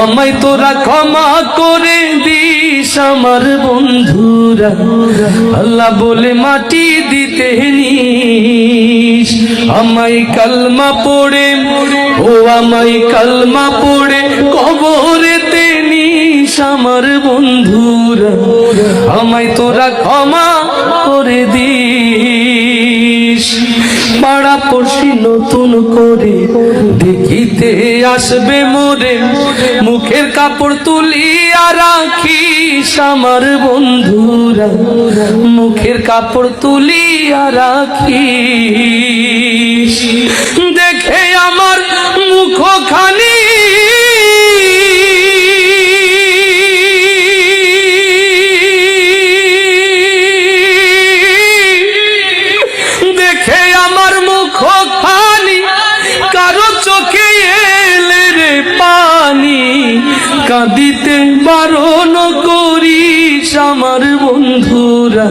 আমায় তোরা ক্ষমা করে দিস আমার বন্ধুরা, আল্লাহ বলে মাটি দিতে নিস। আমায় কালমা পড়ে, ও আমায় কালমা পড়ে কবরেতে নিস আমার বন্ধুরা, আমায় তোরা ক্ষমা করে দিস। পাড়া পড়শি নতুন করে দেখিতে আসবে মোরে, মুখের কাপড় তুলিয়া রাখিস আমার বন্ধুরা, মুখের কাপড় তুলিয়া রাখিস। দেখে আমার মুখখানি কাঁদিতে বারণ করিস আমার বন্ধুরা,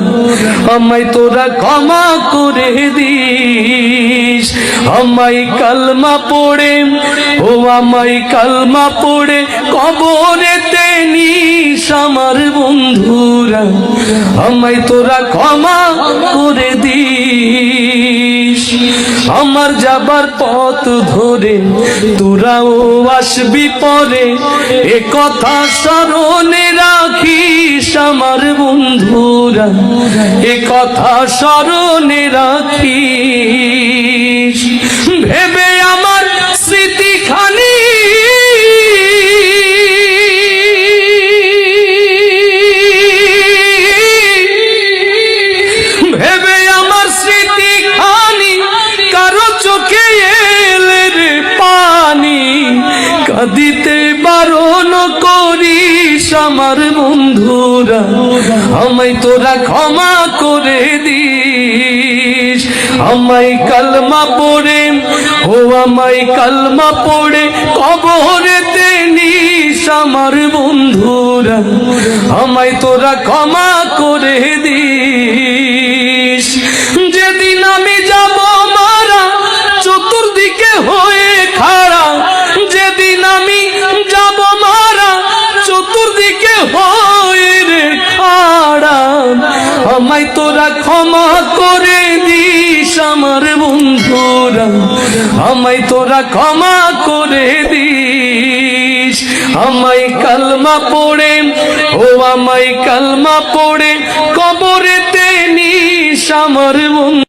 আমায় তোরা ক্ষমা করে দিস। আমায় কালমা পড়ে, ও আমায় কালমা পড়ে কবরেতে নিস আমার বন্ধুরা, আমায় তোরা ক্ষমা করে দিস। আমার যাবার পথ ধরে তোরাও আসবি পরে, এ কথা স্মরণে রাখিস আমার বন্ধুরা, এ কথা স্মরণে রাখিস। ভেবে আমার স্মৃতিখানি দিতে বারণ করিস আমার বন্ধুরা, আমায় তোরা ক্ষমা করে দিস। আমায় কালমা পড়ে, ও আমায় কালমা পড়ে কবরেতে নিস আমার বন্ধুরা, আমায় তোরা ক্ষমা করে দিস। যেদিন আমি যাব মারা চতুর্দিকে হয়ে খাড়া, যেদিন আমি যাব মারা চতুর্দিকে হয়ে রে খাড়া, আমায় তোরা ক্ষমা করে দিস আমার বন্ধুরা, আমায় তোরা ক্ষমা করে দিস। আমায় কালমা পড়ে, ও আমায় কালমা পড়ে কবরেতে নিস আমার বন্ধু।